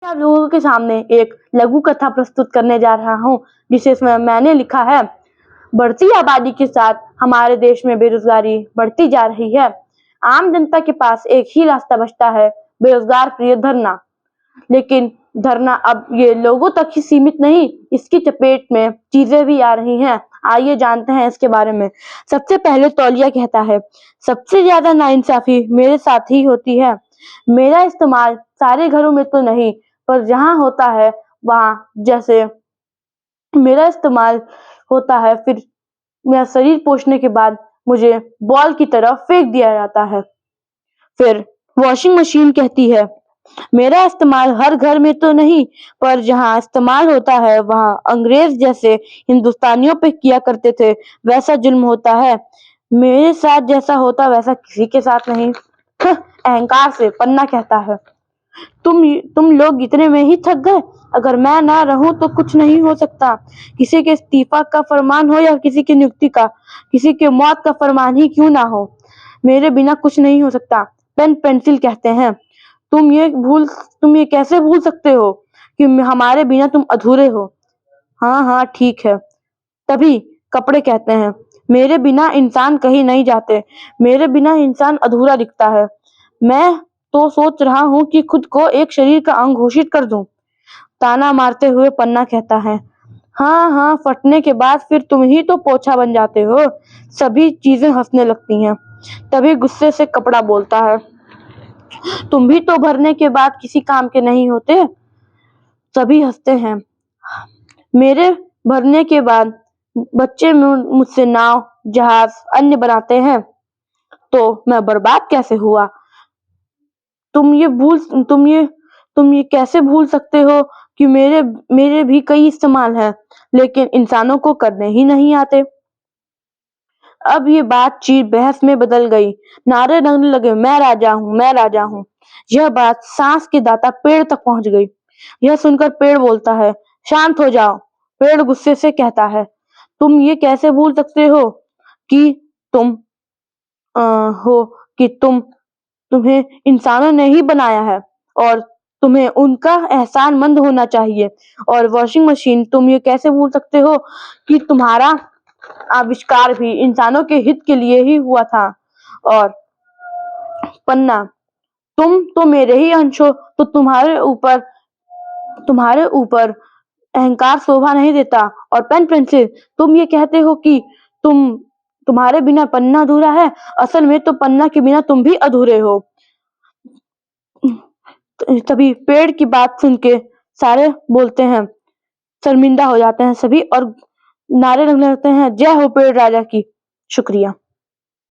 आप लोगों के सामने एक लघु कथा प्रस्तुत करने जा रहा हूँ, जिसे मैंने लिखा है। बढ़ती आबादी के साथ हमारे देश में बेरोजगारी बढ़ती जा रही है। आम जनता के पास एक ही रास्ता बचता है, बेरोजगार प्रिय धरना। लेकिन धरना अब ये लोगों तक ही सीमित नहीं, इसकी चपेट में चीजें भी आ रही हैं। आइए जानते हैं इसके बारे में। सबसे पहले तौलिया कहता है, सबसे ज्यादा नाइंसाफी मेरे साथ ही होती है। मेरा इस्तेमाल सारे घरों में तो नहीं, पर जहाँ होता है वहाँ जैसे मेरा इस्तेमाल होता है, फिर मेरा शरीर पोंछने के बाद मुझे बॉल की तरफ फेंक दिया जाता है। फिर वॉशिंग मशीन कहती है, मेरा इस्तेमाल हर घर में तो नहीं, पर जहाँ इस्तेमाल होता है वहाँ अंग्रेज जैसे हिंदुस्तानियों पे किया करते थे वैसा जुल्म होता है। मेरे साथ जैसा होता वैसा किसी के साथ नहीं। अहंकार से पन्ना कहता है, तुम लोग इतने में ही थक गए। अगर मैं ना रहूं तो कुछ नहीं हो सकता। किसी के इस्तीफा का फरमान हो या किसी की नियुक्ति का, किसी के मौत का फरमान ही क्यों ना हो, मेरे बिना कुछ नहीं हो सकता। पेन पेंसिल कहते हैं, तुम ये कैसे भूल सकते हो कि हमारे बिना तुम अधूरे हो। हाँ हाँ ठीक है। तभी कपड़े कहते हैं, मेरे बिना इंसान कहीं नहीं जाते, मेरे बिना इंसान अधूरा दिखता है। मैं तो सोच रहा हूँ कि खुद को एक शरीर का अंग घोषित कर दूं। ताना मारते हुए पन्ना कहता है, हाँ हाँ, फटने के बाद फिर तुम ही तो पोछा बन जाते हो। सभी चीजें हंसने लगती हैं। तभी गुस्से से कपड़ा बोलता है, तुम भी तो भरने के बाद किसी काम के नहीं होते। सभी हंसते हैं। मेरे भरने के बाद बच्चे मुझसे नाव, जहाज, अन्य बनाते हैं, तो मैं बर्बाद कैसे हुआ। तुम ये कैसे भूल सकते हो कि मेरे भी कई इस्तेमाल हैं, लेकिन इंसानों को करने ही नहीं आते। अब ये बातचीत बहस में बदल गई। नारे लगने लगे, मैं राजा हूँ, मैं राजा हूँ। यह बात सांस के दाता पेड़ तक पहुंच गई। यह सुनकर पेड़ बोलता है, शांत हो जाओ। पेड़ गुस्से से कहता है, तुम ये कैसे भूल सकते हो कि तुम अ, हो कि तुम्हें इंसानों ने ही बनाया है, और तुम्हें उनका एहसानमंद होना चाहिए। और वॉशिंग मशीन, तुम ये कैसे भूल सकते हो कि तुम्हारा आविष्कार भी इंसानों के हित के लिए ही हुआ था। और पन्ना, तुम तो मेरे ही अंश हो, तो तुम्हारे ऊपर अहंकार शोभा नहीं देता। और पेन पेंसिल, तुम ये कहते हो कि तुम्हारे बिना पन्ना अधूरा है। असल में तो पन्ना के बिना तुम भी अधूरे हो। तभी पेड़ की बात सुन के सारे बोलते हैं, शर्मिंदा हो जाते हैं सभी, और नारे लगने लगते हैं, जय हो पेड़ राजा की। शुक्रिया।